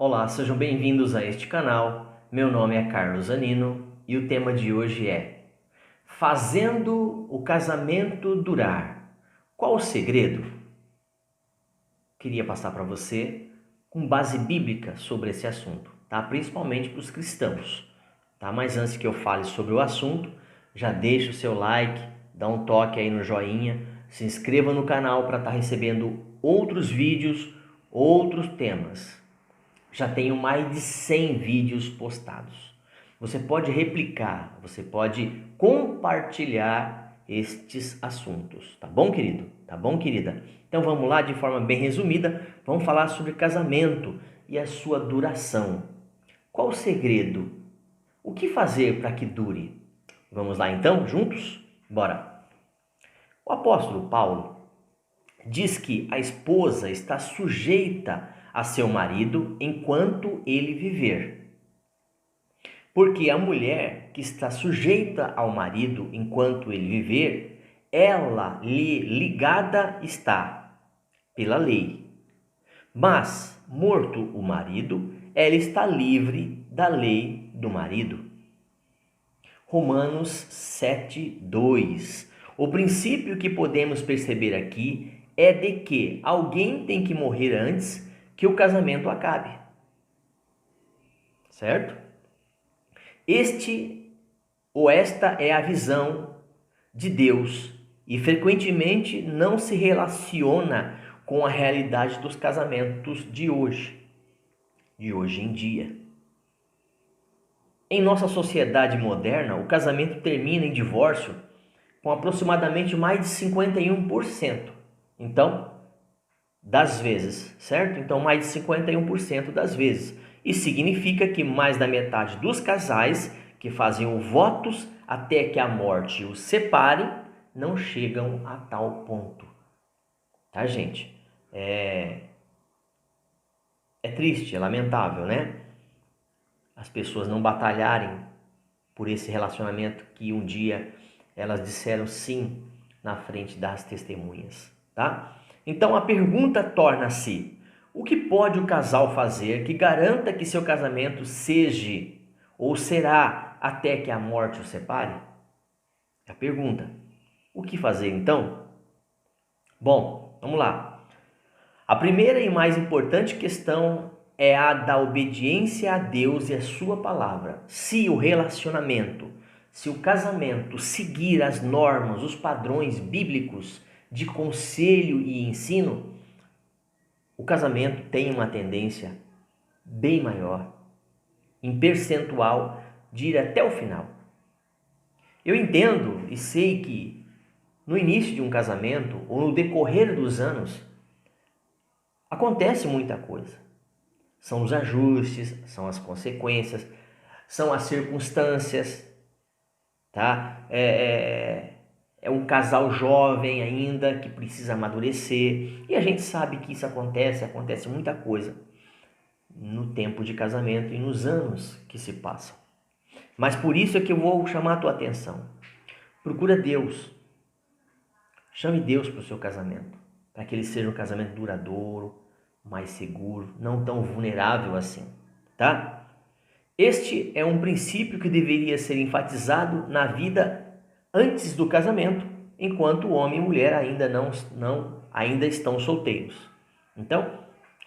Olá, sejam bem-vindos a este canal. Meu nome é Carlos Zanino e o tema de hoje é Fazendo o casamento durar. Qual o segredo? Queria passar para você com base bíblica sobre esse assunto, tá? Principalmente para os cristãos, tá? Mas antes que eu fale sobre o assunto, já deixa o seu like, dá um toque aí no joinha, se inscreva no canal para estar recebendo outros vídeos, outros temas. Já tenho mais de 100 vídeos postados. Você pode replicar, você pode compartilhar estes assuntos, tá bom, querido? Tá bom, querida? Então vamos lá, de forma bem resumida, vamos falar sobre casamento e a sua duração. Qual o segredo? O que fazer para que dure? Vamos lá então, juntos? Bora! O apóstolo Paulo diz que a esposa está sujeita a seu marido enquanto ele viver. Porque a mulher que está sujeita ao marido enquanto ele viver, ela lhe ligada está pela lei. Mas, morto o marido, ela está livre da lei do marido. Romanos 7:2. O princípio que podemos perceber aqui é de que alguém tem que morrer antes que o casamento acabe. Certo? Esta é a visão de Deus e frequentemente não se relaciona com a realidade dos casamentos de hoje em dia. Em nossa sociedade moderna, o casamento termina em divórcio com aproximadamente mais de 51%. Então, das vezes, certo? Então, mais de 51% das vezes. Isso significa que mais da metade dos casais que faziam votos até que a morte os separe não chegam a tal ponto. Tá, gente? É triste, é lamentável, né? As pessoas não batalharem por esse relacionamento que um dia elas disseram sim na frente das testemunhas, tá? Então a pergunta torna-se: o que pode o casal fazer que garanta que seu casamento seja ou será até que a morte o separe? É a pergunta. O que fazer então? Bom, vamos lá. A primeira e mais importante questão é a da obediência a Deus e a sua palavra. Se o casamento seguir as normas, os padrões bíblicos de conselho e ensino, o casamento tem uma tendência bem maior, em percentual, de ir até o final. Eu entendo e sei que no início de um casamento ou no decorrer dos anos acontece muita coisa. São os ajustes, são as consequências, são as circunstâncias, tá? É um casal jovem ainda que precisa amadurecer e a gente sabe que isso acontece muita coisa no tempo de casamento e nos anos que se passam. Mas por isso é que eu vou chamar a tua atenção. Procura Deus. Chame Deus para o seu casamento, para que ele seja um casamento duradouro, mais seguro, não tão vulnerável assim, tá? Este é um princípio que deveria ser enfatizado na vida antes do casamento, enquanto o homem e mulher ainda estão solteiros. Então,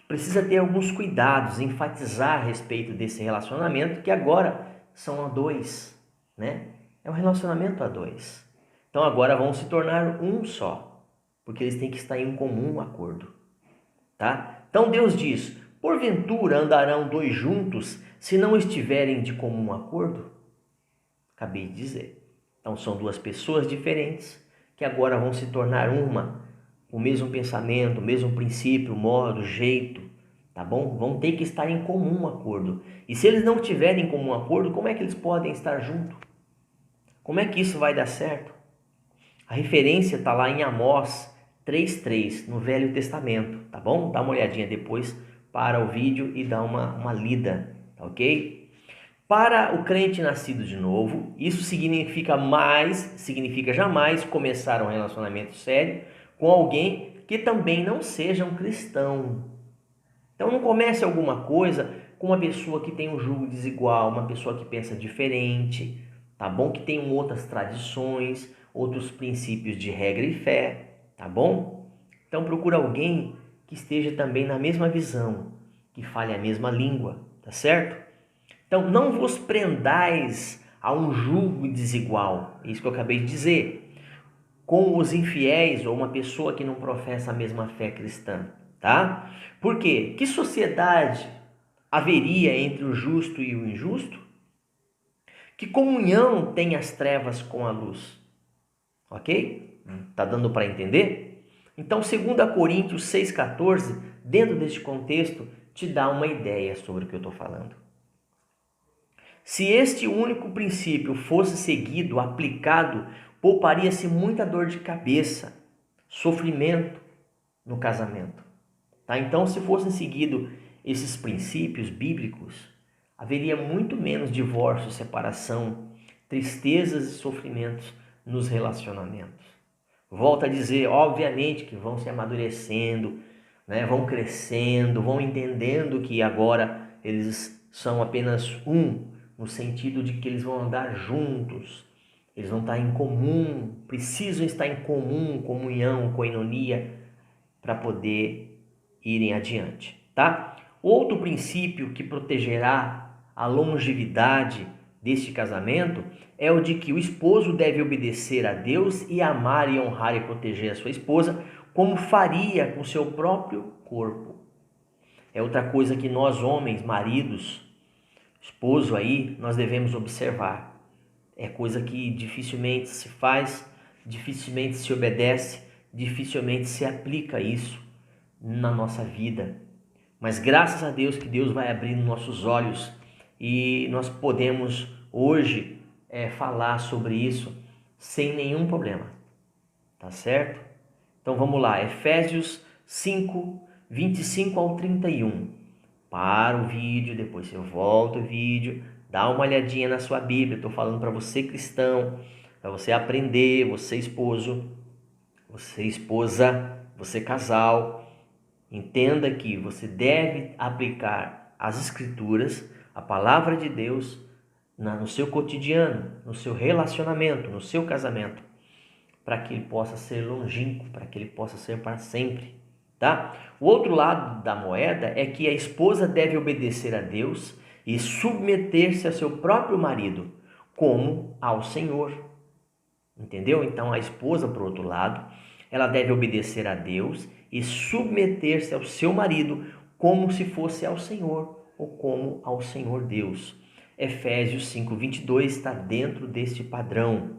precisa ter alguns cuidados, enfatizar a respeito desse relacionamento que agora são a dois, né? É um relacionamento a dois. Então agora vão se tornar um só, porque eles têm que estar em um comum acordo, tá? Então Deus diz: porventura andarão dois juntos se não estiverem de comum acordo? Acabei de dizer. Então são duas pessoas diferentes que agora vão se tornar uma, o mesmo pensamento, o mesmo princípio, modo, jeito, tá bom? Vão ter que estar em comum acordo. E se eles não estiverem em comum acordo, como é que eles podem estar juntos? Como é que isso vai dar certo? A referência está lá em Amós 3:3, no Velho Testamento, tá bom? Dá uma olhadinha depois para o vídeo e dá uma lida, tá ok? Para o crente nascido de novo, isso significa jamais começar um relacionamento sério com alguém que também não seja um cristão. Então não comece alguma coisa com uma pessoa que tem um julgo desigual, uma pessoa que pensa diferente, tá bom? Que tem outras tradições, outros princípios de regra e fé, tá bom? Então procura alguém que esteja também na mesma visão, que fale a mesma língua, tá certo? Então não vos prendais a um julgo desigual, isso que eu acabei de dizer, com os infiéis ou uma pessoa que não professa a mesma fé cristã, tá? Por quê? Que sociedade haveria entre o justo e o injusto? Que comunhão tem as trevas com a luz? Ok? Tá dando para entender? Então, 2 Coríntios 6,14, dentro deste contexto, te dá uma ideia sobre o que eu estou falando. Se este único princípio fosse seguido, aplicado, pouparia-se muita dor de cabeça, sofrimento no casamento. Tá? Então, se fossem seguidos esses princípios bíblicos, haveria muito menos divórcio, separação, tristezas e sofrimentos nos relacionamentos. Volto a dizer, obviamente que vão se amadurecendo, né? Vão crescendo, vão entendendo que agora eles são apenas um, no sentido de que eles vão andar juntos, eles vão estar em comum, precisam estar em comum, comunhão, koinonia, para poder irem adiante, tá? Outro princípio que protegerá a longevidade deste casamento é o de que o esposo deve obedecer a Deus e amar e honrar e proteger a sua esposa como faria com seu próprio corpo. É outra coisa que nós homens, maridos, esposo aí, nós devemos observar. É coisa que dificilmente se faz, dificilmente se obedece, dificilmente se aplica isso na nossa vida. Mas graças a Deus que Deus vai abrindo nossos olhos e nós podemos hoje falar sobre isso sem nenhum problema, tá certo? Então vamos lá, Efésios 5, 25 ao 31. Para o vídeo, depois você volta o vídeo, dá uma olhadinha na sua Bíblia. Estou falando para você cristão, para você aprender, você esposo, você esposa, você casal. Entenda que você deve aplicar as escrituras, a palavra de Deus, no seu cotidiano, no seu relacionamento, no seu casamento, para que ele possa ser longínquo, para que ele possa ser para sempre, tá? O outro lado da moeda é que a esposa deve obedecer a Deus e submeter-se a seu próprio marido, como ao Senhor. Entendeu? Então a esposa, por outro lado, ela deve obedecer a Deus e submeter-se ao seu marido como se fosse ao Senhor ou como ao Senhor Deus. Efésios 5:22 está dentro deste padrão,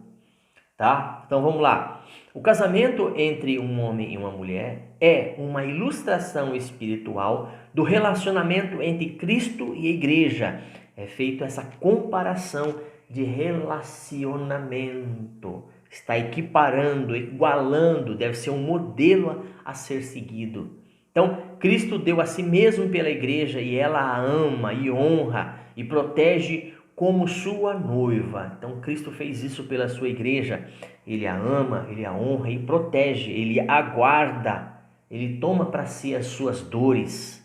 tá? Então vamos lá. O casamento entre um homem e uma mulher é uma ilustração espiritual do relacionamento entre Cristo e a igreja. É feita essa comparação de relacionamento. Está equiparando, igualando, deve ser um modelo a ser seguido. Então, Cristo deu a si mesmo pela igreja e ela a ama e honra e protege como sua noiva. Então, Cristo fez isso pela sua igreja. Ele a ama, ele a honra e protege, ele aguarda, ele toma para si as suas dores.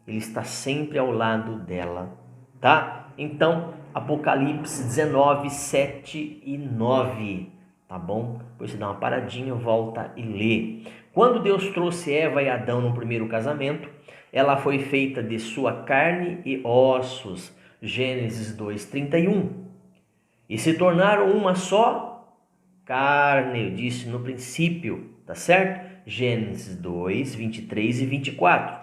Ele está sempre ao lado dela, tá? Então, Apocalipse 19, 7 e 9. Tá bom? Depois você dá uma paradinha, volta e lê. Quando Deus trouxe Eva e Adão no primeiro casamento, ela foi feita de sua carne e ossos. Gênesis 2:31. E se tornaram uma só carne, eu disse no princípio, tá certo? Gênesis 2:23 e 24.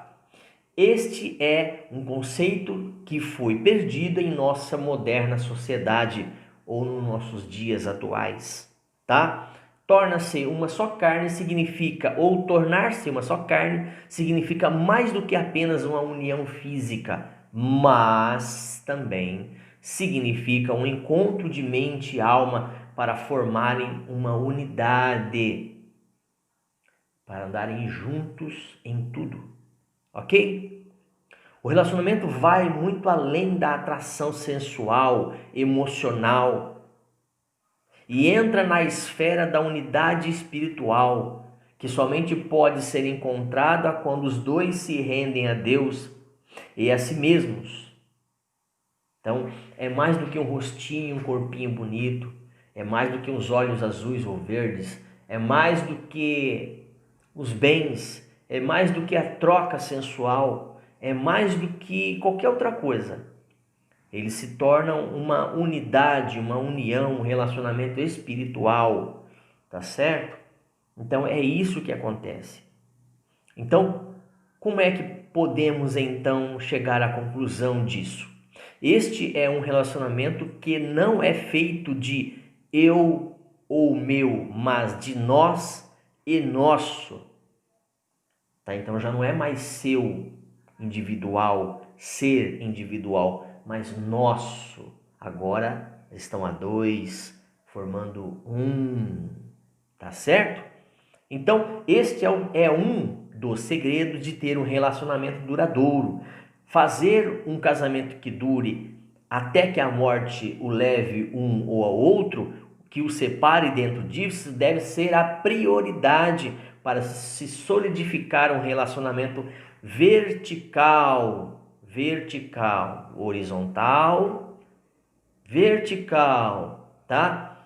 Este é um conceito que foi perdido em nossa moderna sociedade ou nos nossos dias atuais. Tá? Torna-se uma só carne significa, ou tornar-se uma só carne significa mais do que apenas uma união física, mas também significa um encontro de mente e alma para formarem uma unidade, para andarem juntos em tudo, ok? O relacionamento vai muito além da atração sensual, emocional, e entra na esfera da unidade espiritual, que somente pode ser encontrada quando os dois se rendem a Deus e a si mesmos. Então, é mais do que um rostinho, um corpinho bonito, é mais do que uns olhos azuis ou verdes, é mais do que os bens, é mais do que a troca sensual, é mais do que qualquer outra coisa. Eles se tornam uma unidade, uma união, um relacionamento espiritual, tá certo? Então é isso que acontece. Então, como é que podemos então chegar à conclusão disso? Este é um relacionamento que não é feito de eu ou meu, mas de nós e nosso. Tá? Então já não é mais seu individual, ser individual, mas nosso. Agora estão a dois, formando um. Tá certo? Então, este é um dos segredos de ter um relacionamento duradouro. Fazer um casamento que dure até que a morte o leve um ou ao outro, que o separe dentro disso, deve ser a prioridade para se solidificar um relacionamento vertical, horizontal, vertical, tá?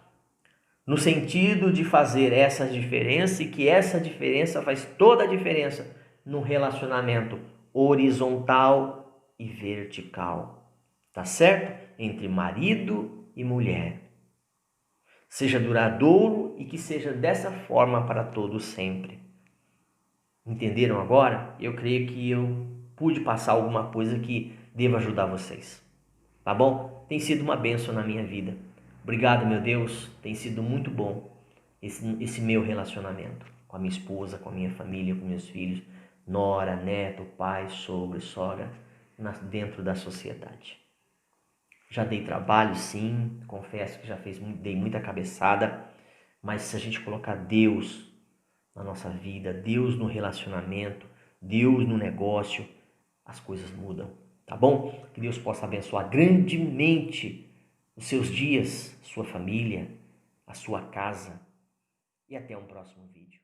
No sentido de fazer essa diferença e que essa diferença faz toda a diferença no relacionamento horizontal e vertical, tá certo? Entre marido e mulher. Seja duradouro e que seja dessa forma para todos sempre. Entenderam agora? Eu creio que eu pude passar alguma coisa que deva ajudar vocês. Tá bom? Tem sido uma bênção na minha vida. Obrigado, meu Deus. Tem sido muito bom esse meu relacionamento com a minha esposa, com a minha família, com meus filhos, nora, neto, pai, sogro, sogra, dentro da sociedade. Já dei trabalho, sim, confesso que dei muita cabeçada, mas se a gente colocar Deus na nossa vida, Deus no relacionamento, Deus no negócio, as coisas mudam, tá bom? Que Deus possa abençoar grandemente os seus dias, sua família, a sua casa, e até um próximo vídeo.